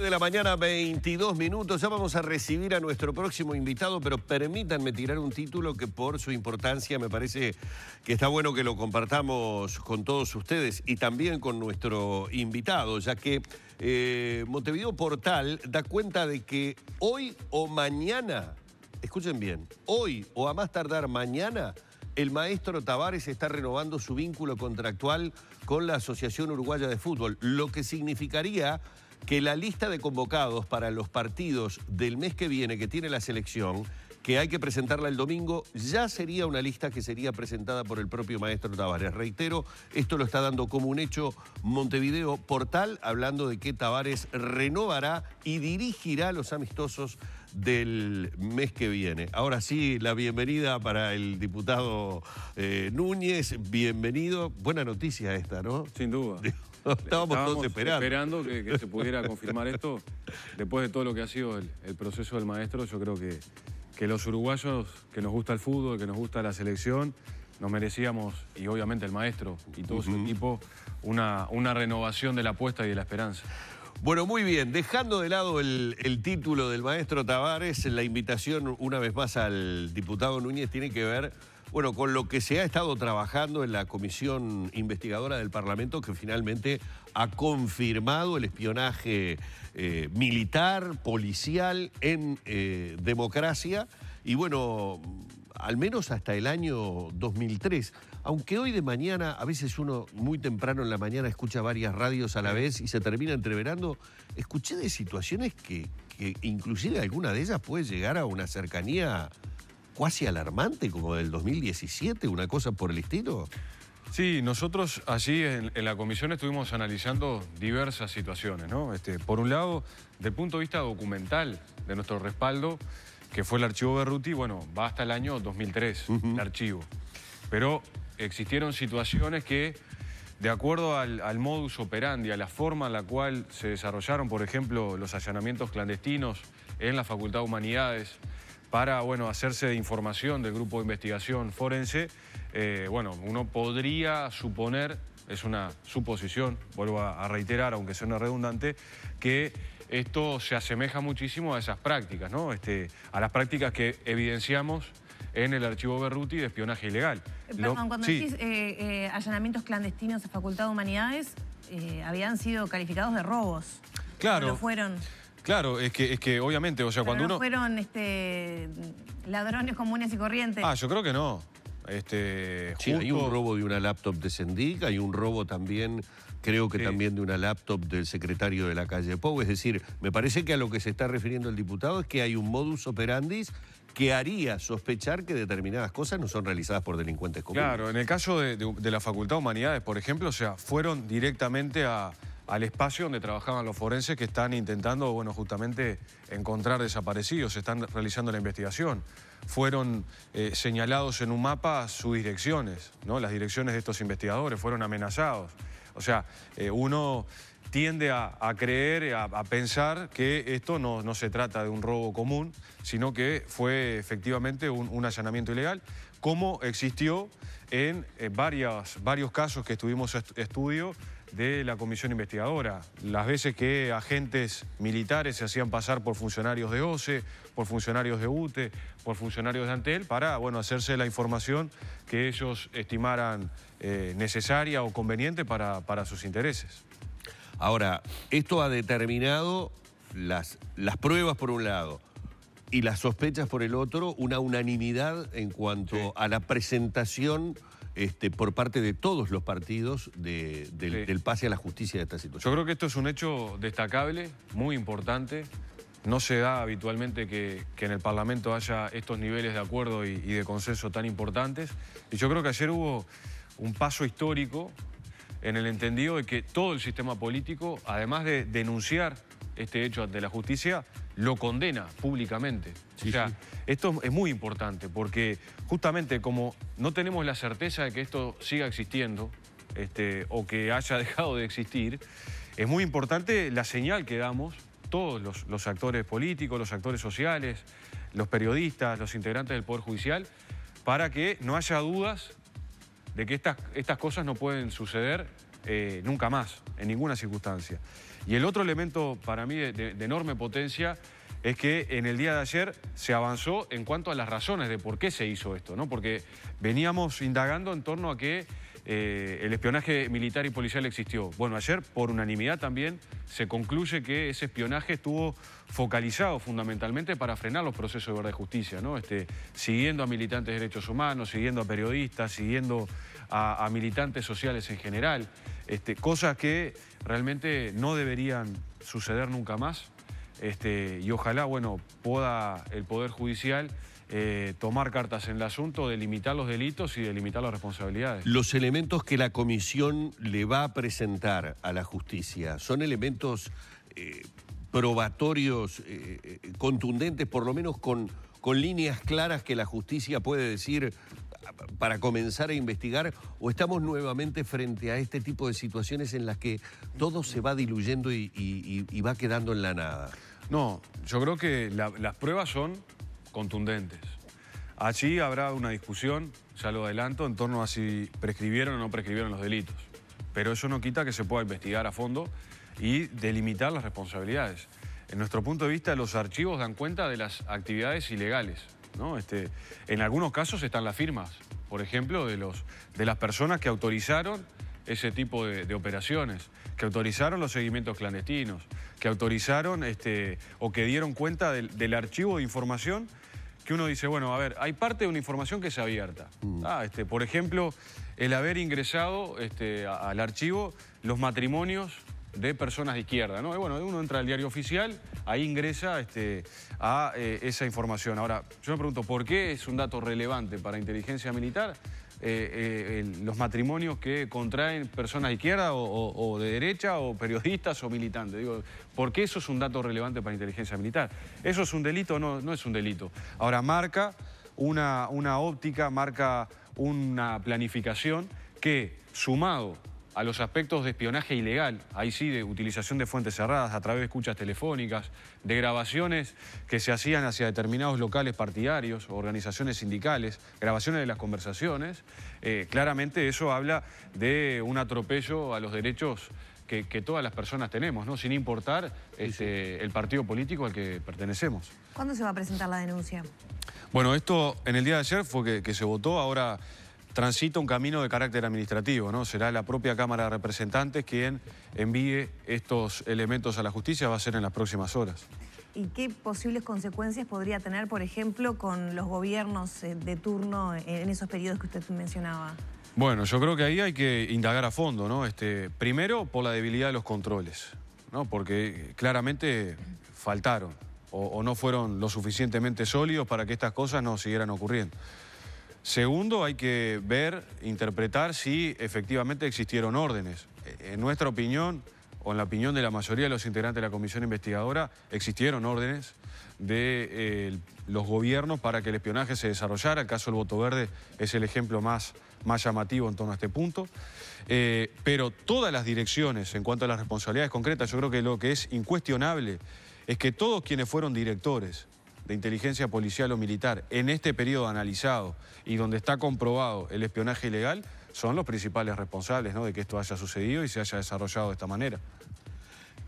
de la mañana, 22 minutos. Ya vamos a recibir a nuestro próximo invitado, pero permítanme tirar un título que por su importancia me parece que está bueno que lo compartamos con todos ustedes y también con nuestro invitado, ya que Montevideo Portal da cuenta de que hoy o mañana, escuchen bien, hoy o a más tardar mañana, el maestro Tavares está renovando su vínculo contractual con la Asociación Uruguaya de Fútbol, lo que significaría que la lista de convocados para los partidos del mes que viene que tiene la selección, que hay que presentarla el domingo, ya sería una lista que sería presentada por el propio maestro Tavares. Reitero, esto lo está dando como un hecho Montevideo Portal, hablando de que Tavares renovará y dirigirá los amistosos del mes que viene. Ahora sí, la bienvenida para el diputado Núñez. Bienvenido. Buena noticia esta, ¿no? Sin duda. Estábamos todos esperando que se pudiera confirmar esto. Después de todo lo que ha sido el proceso del maestro, yo creo que los uruguayos que nos gusta el fútbol, que nos gusta la selección, nos merecíamos, y obviamente el maestro y todo su equipo, una renovación de la apuesta y de la esperanza. Bueno, muy bien. Dejando de lado el título del maestro Tavares, la invitación una vez más al diputado Núñez tiene que ver, bueno, con lo que se ha estado trabajando en la comisión investigadora del Parlamento, que finalmente ha confirmado el espionaje militar, policial en democracia, y bueno, al menos hasta el año 2003. Aunque hoy de mañana, a veces uno muy temprano en la mañana escucha varias radios a la vez y se termina entreverando, escuché de situaciones que inclusive alguna de ellas puede llegar a una cercanía cuasi alarmante, como del 2017, una cosa por el estilo. Sí, nosotros allí en la comisión estuvimos analizando diversas situaciones, ¿no? Por un lado, del punto de vista documental de nuestro respaldo, que fue el archivo Berruti, bueno, va hasta el año 2003, el archivo. Pero existieron situaciones que, de acuerdo al modus operandi, a la forma en la cual se desarrollaron, por ejemplo, los allanamientos clandestinos en la Facultad de Humanidades, para, bueno, hacerse de información del grupo de investigación forense, bueno, uno podría suponer, es una suposición, vuelvo a reiterar, aunque suene redundante, que esto se asemeja muchísimo a esas prácticas, ¿no? A las prácticas que evidenciamos en el archivo Berruti de espionaje ilegal. Perdón, cuando decís allanamientos clandestinos a Facultad de Humanidades, habían sido calificados de robos. Claro. No fueron. Claro, es que obviamente, o sea, cuando no uno... fueron ladrones comunes y corrientes. Ah, yo creo que no. Sí, hay un robo de una laptop de Sendic, hay un robo también, creo que también de una laptop del secretario de la calle Pou. Es decir, me parece que a lo que se está refiriendo el diputado es que hay un modus operandi que haría sospechar que determinadas cosas no son realizadas por delincuentes comunes. Claro, en el caso de la Facultad de Humanidades, por ejemplo, o sea, fueron directamente al espacio donde trabajaban los forenses que están intentando, bueno, justamente encontrar desaparecidos, están realizando la investigación. Fueron señalados en un mapa sus direcciones, ¿no? Las direcciones de estos investigadores fueron amenazados. O sea, uno tiende a creer, a pensar que esto no se trata de un robo común, sino que fue efectivamente un allanamiento ilegal, como existió en varios casos que estuvimos estudio de la comisión investigadora. Las veces que agentes militares se hacían pasar por funcionarios de OCE, por funcionarios de UTE, por funcionarios de Antel, para, bueno, hacerse la información que ellos estimaran necesaria o conveniente para sus intereses. Ahora, esto ha determinado las pruebas por un lado y las sospechas por el otro, una unanimidad en cuanto a la presentación por parte de todos los partidos del pase a la justicia de esta situación. Yo creo que esto es un hecho destacable, muy importante. No se da habitualmente que en el Parlamento haya estos niveles de acuerdo y de consenso tan importantes. Y yo creo que ayer hubo un paso histórico en el entendido de que todo el sistema político, además de denunciar este hecho ante la justicia, lo condena públicamente. Sí, o sea, esto es muy importante porque justamente como no tenemos la certeza de que esto siga existiendo o que haya dejado de existir, es muy importante la señal que damos todos los actores políticos, los actores sociales, los periodistas, los integrantes del Poder Judicial, para que no haya dudas de que estas cosas no pueden suceder nunca más, en ninguna circunstancia. Y el otro elemento para mí de enorme potencia es que en el día de ayer se avanzó en cuanto a las razones de por qué se hizo esto, ¿no? Porque veníamos indagando en torno a que el espionaje militar y policial existió. Bueno, ayer por unanimidad también se concluye que ese espionaje estuvo focalizado fundamentalmente para frenar los procesos de verdad y justicia, ¿no? Siguiendo a militantes de derechos humanos, siguiendo a periodistas, siguiendo a militantes sociales en general, cosas que realmente no deberían suceder nunca más. Y ojalá, bueno, pueda el Poder Judicial tomar cartas en el asunto, delimitar los delitos y delimitar las responsabilidades. Los elementos que la comisión le va a presentar a la justicia son elementos probatorios, contundentes, por lo menos con líneas claras que la justicia puede decir para comenzar a investigar, o estamos nuevamente frente a este tipo de situaciones en las que todo se va diluyendo y va quedando en la nada? No, yo creo que las pruebas son contundentes. Allí habrá una discusión, ya lo adelanto, en torno a si prescribieron o no prescribieron los delitos. Pero eso no quita que se pueda investigar a fondo y delimitar las responsabilidades. En nuestro punto de vista, los archivos dan cuenta de las actividades ilegales, ¿no? En algunos casos están las firmas, por ejemplo, de las personas que autorizaron ese tipo de operaciones, que autorizaron los seguimientos clandestinos, que autorizaron o que dieron cuenta del archivo de información que uno dice, bueno, a ver, hay parte de una información que es abierta. Por ejemplo, el haber ingresado al archivo los matrimonios de personas de izquierda, ¿no? Y bueno, uno entra al diario oficial, ahí ingresa a esa información. Ahora, yo me pregunto, ¿por qué es un dato relevante para inteligencia militar los matrimonios que contraen personas de izquierda o de derecha o periodistas o militantes? Digo, ¿por qué eso es un dato relevante para inteligencia militar? ¿Eso es un delito o no es un delito? Ahora, marca una óptica, marca una planificación que, sumado a los aspectos de espionaje ilegal, ahí sí, de utilización de fuentes cerradas a través de escuchas telefónicas, de grabaciones que se hacían hacia determinados locales partidarios o organizaciones sindicales, grabaciones de las conversaciones, claramente eso habla de un atropello a los derechos que todas las personas tenemos, ¿no? Sin importar el partido político al que pertenecemos. ¿Cuándo se va a presentar la denuncia? Bueno, esto en el día de ayer fue que se votó, ahora transita un camino de carácter administrativo, ¿no? Será la propia Cámara de Representantes quien envíe estos elementos a la justicia, va a ser en las próximas horas. ¿Y qué posibles consecuencias podría tener, por ejemplo, con los gobiernos de turno en esos periodos que usted mencionaba? Bueno, yo creo que ahí hay que indagar a fondo, ¿no? Primero, por la debilidad de los controles, ¿no? Porque claramente faltaron o no fueron lo suficientemente sólidos para que estas cosas no siguieran ocurriendo. Segundo, hay que ver, interpretar si efectivamente existieron órdenes. En nuestra opinión, o en la opinión de la mayoría de los integrantes de la comisión investigadora, existieron órdenes de los gobiernos para que el espionaje se desarrollara. El caso del voto verde es el ejemplo más llamativo en torno a este punto. Pero todas las direcciones, en cuanto a las responsabilidades concretas, yo creo que lo que es incuestionable es que todos quienes fueron directores de inteligencia policial o militar en este periodo analizado y donde está comprobado el espionaje ilegal, son los principales responsables, ¿no?, de que esto haya sucedido y se haya desarrollado de esta manera.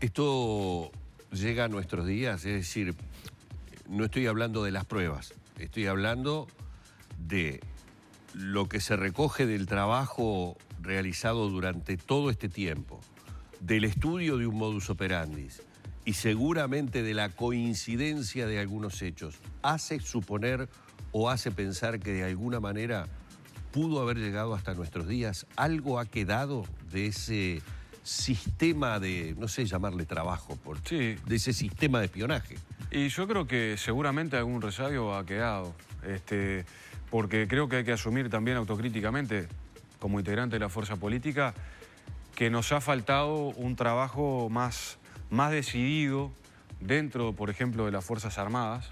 Esto llega a nuestros días, es decir, no estoy hablando de las pruebas, estoy hablando de lo que se recoge del trabajo realizado durante todo este tiempo, del estudio de un modus operandi y seguramente de la coincidencia de algunos hechos, hace suponer o hace pensar que de alguna manera pudo haber llegado hasta nuestros días. ¿Algo ha quedado de ese sistema de, no sé llamarle trabajo, de ese sistema de espionaje? Y yo creo que seguramente algún resabio ha quedado, porque creo que hay que asumir también autocríticamente, como integrante de la fuerza política, que nos ha faltado un trabajo más decidido dentro, por ejemplo, de las Fuerzas Armadas,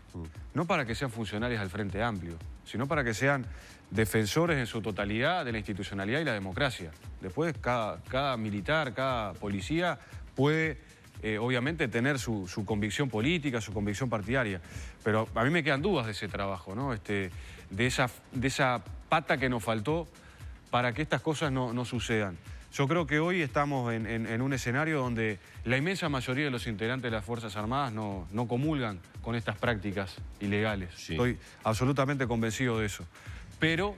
no para que sean funcionarios al Frente Amplio, sino para que sean defensores en su totalidad de la institucionalidad y la democracia. Después, cada militar, cada policía puede, obviamente, tener su convicción política, su convicción partidaria. Pero a mí me quedan dudas de ese trabajo, ¿no? De esa pata que nos faltó para que estas cosas no sucedan. Yo creo que hoy estamos en un escenario donde la inmensa mayoría de los integrantes de las Fuerzas Armadas no comulgan con estas prácticas ilegales. Sí. Estoy absolutamente convencido de eso. Pero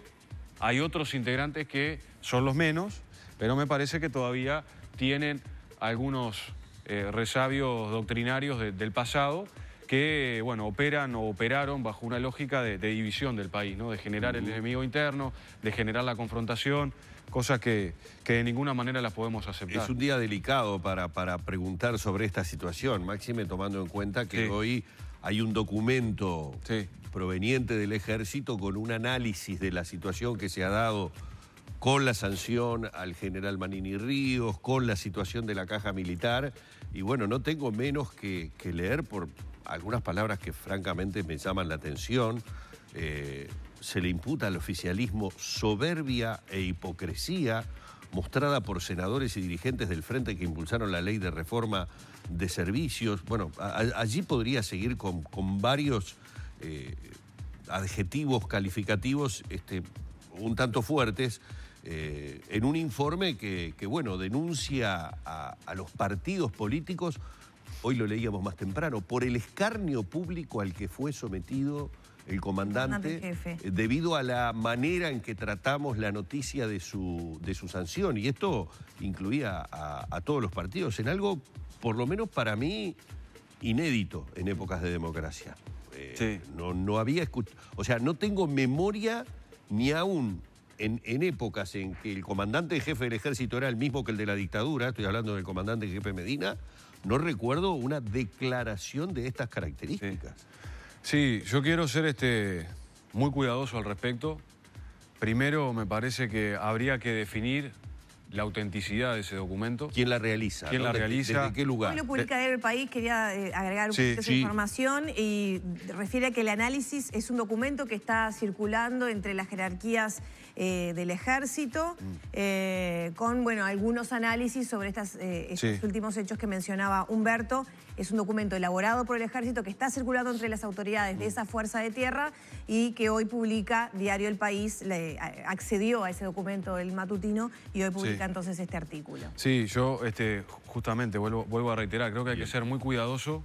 hay otros integrantes que son los menos, pero me parece que todavía tienen algunos resabios doctrinarios del pasado que, bueno, operan o operaron bajo una lógica de división del país, ¿no? De generar el enemigo interno, de generar la confrontación, cosas que de ninguna manera las podemos aceptar. Es un día delicado para preguntar sobre esta situación, máxime tomando en cuenta que hoy hay un documento proveniente del Ejército con un análisis de la situación que se ha dado con la sanción al general Manini Ríos, con la situación de la caja militar. Y bueno, no tengo menos que leer por algunas palabras que francamente me llaman la atención. Se le imputa al oficialismo soberbia e hipocresía mostrada por senadores y dirigentes del Frente que impulsaron la ley de reforma de servicios. Bueno, allí podría seguir con varios adjetivos calificativos un tanto fuertes, en un informe que bueno, denuncia a los partidos políticos, hoy lo leíamos más temprano, por el escarnio público al que fue sometido el comandante jefe, debido a la manera en que tratamos la noticia de su sanción. Y esto incluía a todos los partidos en algo, por lo menos para mí, inédito en épocas de democracia. No había escuchado, o sea, no tengo memoria ni aún en épocas en que el comandante jefe del Ejército era el mismo que el de la dictadura, estoy hablando del comandante jefe Medina, no recuerdo una declaración de estas características. Sí, yo quiero ser muy cuidadoso al respecto. Primero, me parece que habría que definir la autenticidad de ese documento. ¿Quién la realiza? ¿Quién la realiza? ¿Desde qué lugar? Hoy lo publica El País, quería agregar un poquito esa información y refiere a que el análisis es un documento que está circulando entre las jerarquías del Ejército con, bueno, algunos análisis sobre estos últimos hechos que mencionaba Humberto. Es un documento elaborado por el Ejército que está circulando entre las autoridades de esa Fuerza de Tierra y que hoy publica Diario El País, accedió a ese documento el matutino y hoy publica entonces este artículo. Sí, yo justamente vuelvo a reiterar, creo que hay que ser muy cuidadoso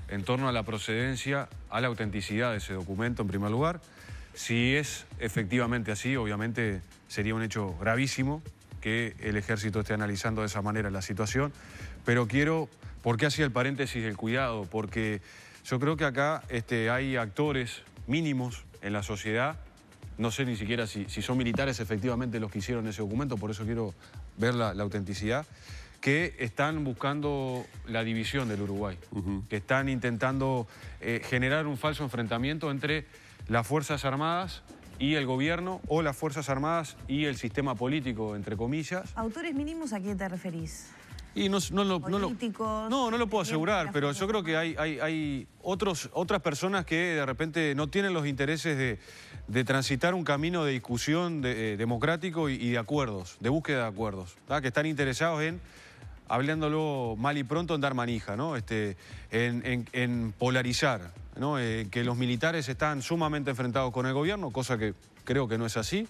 en torno a la procedencia, a la autenticidad de ese documento en primer lugar. Si es efectivamente así, obviamente sería un hecho gravísimo que el Ejército esté analizando de esa manera la situación, pero ¿por qué hacía el paréntesis del cuidado? Porque yo creo que acá hay actores mínimos en la sociedad, no sé ni siquiera si son militares efectivamente los que hicieron ese documento, por eso quiero ver la autenticidad, que están buscando la división del Uruguay, que están intentando generar un falso enfrentamiento entre las Fuerzas Armadas y el gobierno, o las Fuerzas Armadas y el sistema político, entre comillas. ¿Autores mínimos a quién te referís? Y no lo puedo asegurar, pero yo creo que hay otras personas que de repente no tienen los intereses de transitar un camino de discusión democrático y de acuerdos, de búsqueda de acuerdos, ¿tá? Que están interesados en, hablándolo mal y pronto, en dar manija, ¿no? En polarizar, ¿no? Que los militares están sumamente enfrentados con el gobierno, cosa que creo que no es así,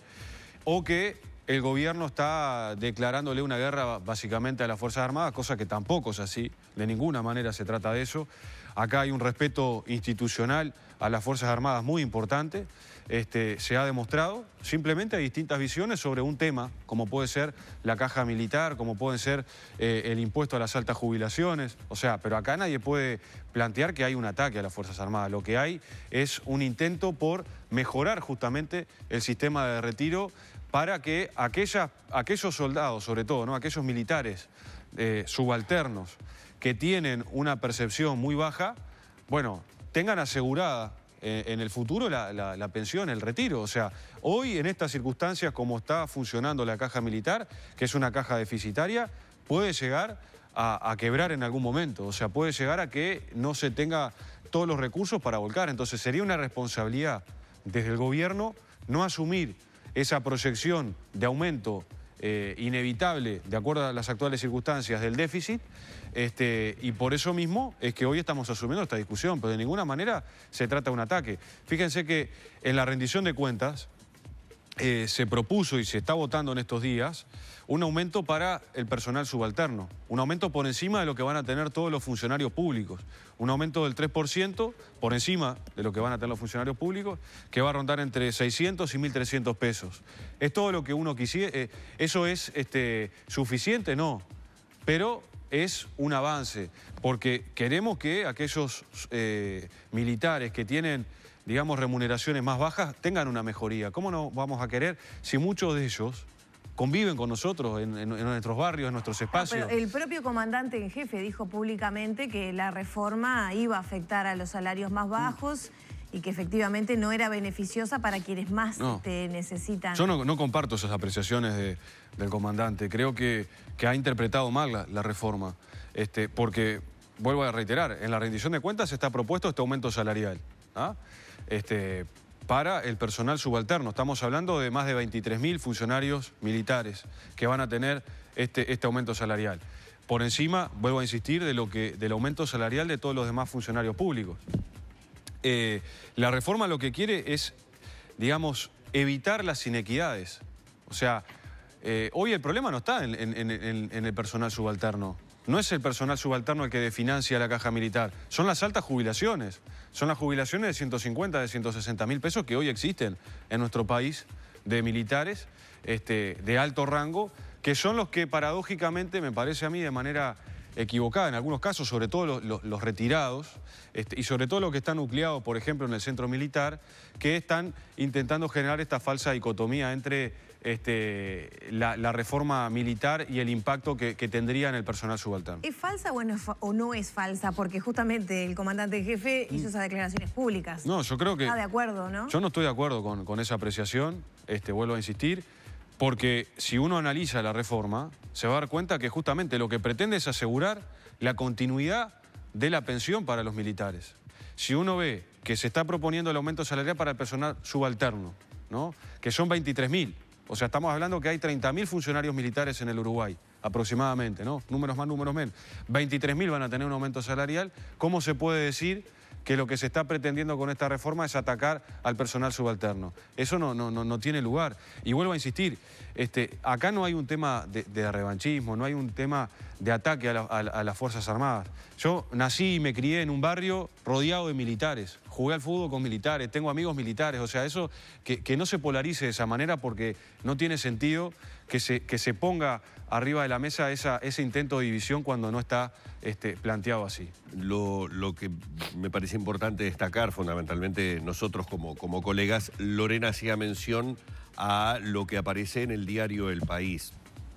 o que el gobierno está declarándole una guerra básicamente a las Fuerzas Armadas, cosa que tampoco es así, de ninguna manera se trata de eso. Acá hay un respeto institucional a las Fuerzas Armadas muy importante, se ha demostrado. Simplemente hay distintas visiones sobre un tema, como puede ser la caja militar, como puede ser el impuesto a las altas jubilaciones. O sea, pero acá nadie puede plantear que hay un ataque a las Fuerzas Armadas. Lo que hay es un intento por mejorar justamente el sistema de retiro para que aquellos soldados, sobre todo, ¿no? Aquellos militares subalternos que tienen una percepción muy baja, bueno, tengan asegurada en el futuro la pensión, el retiro. O sea, hoy en estas circunstancias, como está funcionando la caja militar, que es una caja deficitaria, puede llegar a quebrar en algún momento. O sea, puede llegar a que no se tenga todos los recursos para volcar. Entonces sería una responsabilidad desde el gobierno no asumir esa proyección de aumento inevitable, de acuerdo a las actuales circunstancias, del déficit, y por eso mismo es que hoy estamos asumiendo esta discusión, pero de ninguna manera se trata de un ataque. Fíjense que en la rendición de cuentas, se propuso y se está votando en estos días un aumento para el personal subalterno, un aumento por encima de lo que van a tener todos los funcionarios públicos, un aumento del 3% por encima de lo que van a tener los funcionarios públicos, que va a rondar entre 600 y 1.300 pesos. ¿Es todo lo que uno quisiera? ¿Eso es suficiente? No, pero es un avance, porque queremos que aquellos militares que tienen, digamos, remuneraciones más bajas, tengan una mejoría. ¿Cómo no vamos a querer si muchos de ellos conviven con nosotros en nuestros barrios, en nuestros espacios? Pero el propio comandante en jefe dijo públicamente que la reforma iba a afectar a los salarios más bajos y que efectivamente no era beneficiosa para quienes más necesitan. Yo no comparto esas apreciaciones del comandante. Creo que ha interpretado mal la reforma. Porque, vuelvo a reiterar, en la rendición de cuentas está propuesto este aumento salarial, ¿ah? Para el personal subalterno. Estamos hablando de más de 23.000 funcionarios militares que van a tener este aumento salarial. Por encima, vuelvo a insistir, del aumento salarial de todos los demás funcionarios públicos. La reforma lo que quiere es, digamos, evitar las inequidades. O sea, hoy el problema no está en el personal subalterno. No es el personal subalterno el que financia la caja militar, son las altas jubilaciones. Son las jubilaciones de 150, de 160.000 pesos que hoy existen en nuestro país, de militares de alto rango, que son los que paradójicamente, me parece a mí, de manera equivocada en algunos casos, sobre todo los retirados, y sobre todo los que están nucleados, por ejemplo, en el centro militar, que están intentando generar esta falsa dicotomía entre la reforma militar y el impacto que tendría en el personal subalterno. ¿Es falsa o no es falsa? Porque justamente el comandante en jefe hizo esas declaraciones públicas. No, yo creo que... ¿Está de acuerdo, no? Yo no estoy de acuerdo con esa apreciación, vuelvo a insistir, porque si uno analiza la reforma, se va a dar cuenta que justamente lo que pretende es asegurar la continuidad de la pensión para los militares. Si uno ve que se está proponiendo el aumento salarial para el personal subalterno, ¿no?, que son 23.000, o sea, estamos hablando que hay 30.000 funcionarios militares en el Uruguay, aproximadamente, ¿no? Números más, números menos. 23.000 van a tener un aumento salarial. ¿Cómo se puede decir que lo que se está pretendiendo con esta reforma es atacar al personal subalterno? Eso no tiene lugar. Y vuelvo a insistir, acá no hay un tema de revanchismo, no hay un tema de ataque a las Fuerzas Armadas. Yo nací y me crié en un barrio rodeado de militares, jugué al fútbol con militares, tengo amigos militares, o sea, eso que no se polarice de esa manera, porque no tiene sentido que se ponga arriba de la mesa ese intento de división cuando no está planteado así. Lo que me parece importante destacar, fundamentalmente nosotros como colegas, Lorena hacía mención a lo que aparece en el diario El País.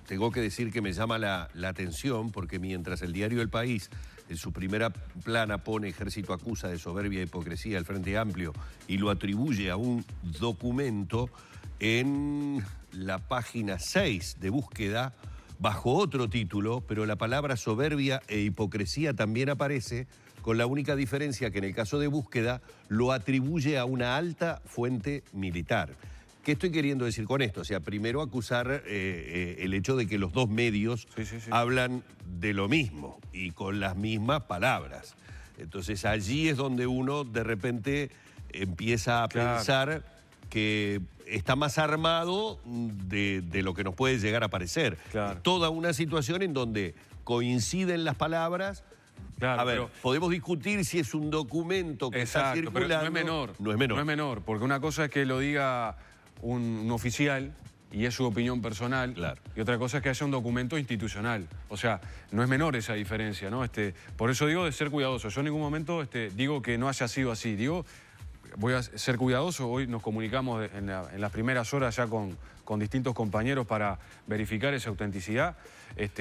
Tengo que decir que me llama la atención, porque mientras el diario El País en su primera plana pone "Ejército acusa de soberbia e hipocresía al Frente Amplio" y lo atribuye a un documento, en la página 6 de Búsqueda, bajo otro título, pero la palabra soberbia e hipocresía también aparece, con la única diferencia que en el caso de Búsqueda lo atribuye a una alta fuente militar. ¿Qué estoy queriendo decir con esto? O sea, primero acusar el hecho de que los dos medios hablan de lo mismo y con las mismas palabras. Entonces allí es donde uno de repente empieza a pensar que está más armado de lo que nos puede llegar a parecer. Claro. Toda una situación en donde coinciden las palabras. Claro, a ver, podemos discutir si es un documento que está circulando. Pero no es menor. No es menor. No es menor, porque una cosa es que lo diga un oficial y es su opinión personal, claro, y otra cosa es que haya un documento institucional. O sea, no es menor esa diferencia, ¿no? Por eso digo de ser cuidadoso. Yo en ningún momento digo que no haya sido así. Digo, voy a ser cuidadoso. Hoy nos comunicamos en las primeras horas ya con distintos compañeros para verificar esa autenticidad.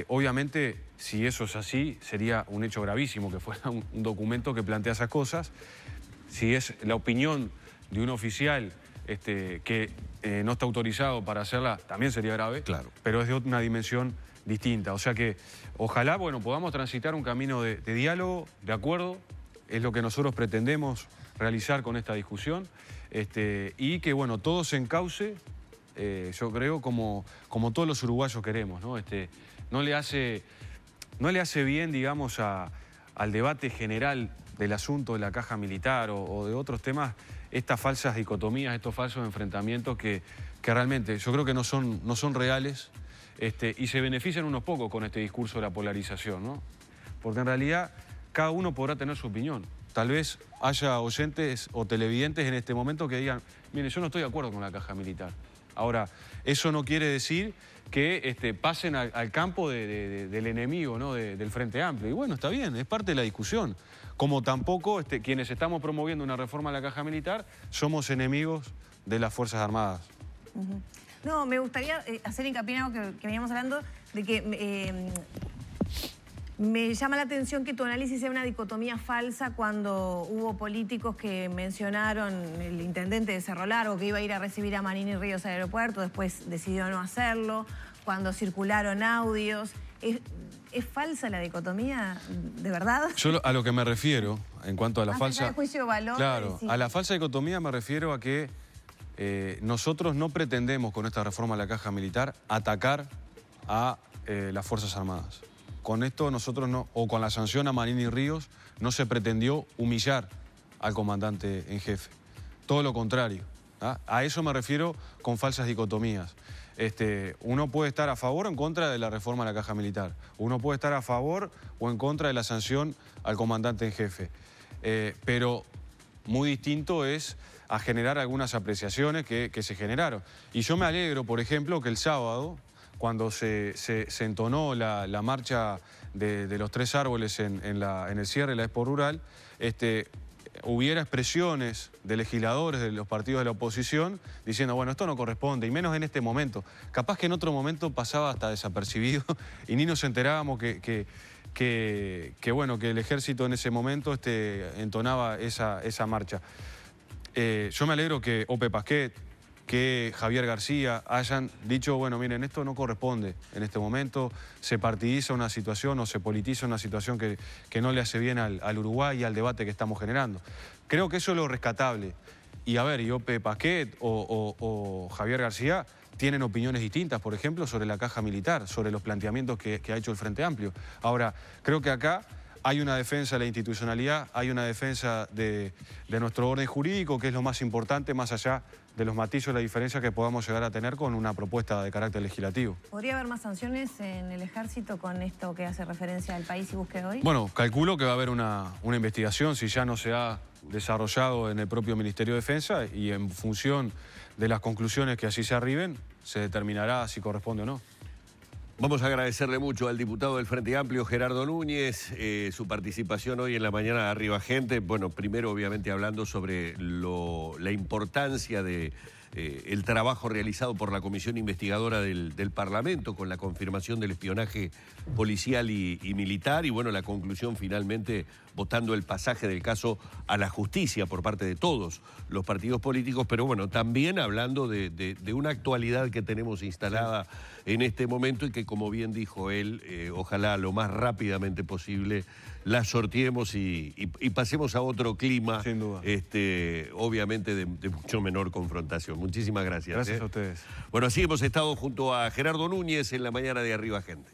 Obviamente, si eso es así, sería un hecho gravísimo que fuera un documento que plantea esas cosas. Si es la opinión de un oficial que no está autorizado para hacerla, también sería grave, claro, pero es de una dimensión distinta. O sea que ojalá, bueno, podamos transitar un camino de diálogo, de acuerdo, es lo que nosotros pretendemos realizar con esta discusión, y que, bueno, todo se encauce, yo creo, como todos los uruguayos queremos, ¿no? No le hace bien, digamos, al debate general del asunto de la caja militar o de otros temas, estas falsas dicotomías, estos falsos enfrentamientos que que realmente yo creo que no son reales y se benefician unos pocos con este discurso de la polarización, ¿no? Porque en realidad cada uno podrá tener su opinión. Tal vez haya oyentes o televidentes en este momento que digan, mire, yo no estoy de acuerdo con la caja militar. Ahora, eso no quiere decir que pasen al campo del enemigo, ¿no? Del Frente Amplio. Y bueno, está bien, es parte de la discusión. Como tampoco quienes estamos promoviendo una reforma a la caja militar somos enemigos de las Fuerzas Armadas. No, me gustaría hacer hincapié en algo que veníamos hablando, de que me llama la atención que tu análisis sea una dicotomía falsa cuando hubo políticos que mencionaron, el intendente de Cerro Largo, que iba a ir a recibir a Manini Ríos al aeropuerto, después decidió no hacerlo, cuando circularon audios. ¿Es falsa la dicotomía, de verdad? Yo a lo que me refiero, en cuanto a la falsa... De juicio de valor, claro, sí. A la falsa dicotomía me refiero a que nosotros no pretendemos con esta reforma a la caja militar atacar a las Fuerzas Armadas. Con esto nosotros no, o con la sanción a Manini Ríos, no se pretendió humillar al comandante en jefe. Todo lo contrario. ¿Ah? A eso me refiero con falsas dicotomías. Uno puede estar a favor o en contra de la reforma a la caja militar. Uno puede estar a favor o en contra de la sanción al comandante en jefe. Pero muy distinto es a generar algunas apreciaciones que se generaron. Y yo me alegro, por ejemplo, que el sábado, cuando se entonó la marcha de los 3 árboles en el cierre de la Expo Rural, hubiera expresiones de legisladores de los partidos de la oposición diciendo, bueno, esto no corresponde, y menos en este momento. Capaz que en otro momento pasaba hasta desapercibido y ni nos enterábamos que el ejército en ese momento entonaba esa marcha. Yo me alegro que Ope Pasquet, que Javier García hayan dicho, bueno, miren, esto no corresponde en este momento, se partidiza una situación o se politiza una situación que no le hace bien al Uruguay y al debate que estamos generando. Creo que eso es lo rescatable. Y a ver, y Ope Pasquet o Javier García tienen opiniones distintas, por ejemplo, sobre la caja militar, sobre los planteamientos que ha hecho el Frente Amplio. Ahora, creo que acá hay una defensa de la institucionalidad, hay una defensa de nuestro orden jurídico, que es lo más importante, más allá de los matices o la diferencia que podamos llegar a tener con una propuesta de carácter legislativo. ¿Podría haber más sanciones en el ejército con esto que hace referencia al país y busque hoy? Bueno, calculo que va a haber una investigación, si ya no se ha desarrollado en el propio Ministerio de Defensa, y en función de las conclusiones que así se arriben, se determinará si corresponde o no. Vamos a agradecerle mucho al diputado del Frente Amplio, Gerardo Núñez, su participación hoy en la mañana de Arriba Gente. Bueno, primero obviamente hablando sobre la importancia de el trabajo realizado por la Comisión Investigadora del Parlamento con la confirmación del espionaje policial y militar, y bueno, la conclusión finalmente votando el pasaje del caso a la justicia por parte de todos los partidos políticos, pero bueno, también hablando de una actualidad que tenemos instalada en este momento y que, como bien dijo él, ojalá lo más rápidamente posible la sorteemos y pasemos a otro clima, sin duda, obviamente de mucho menor confrontación. Muchísimas gracias. Gracias a ustedes. Bueno, así hemos estado junto a Gerardo Núñez en la mañana de Arriba Gente.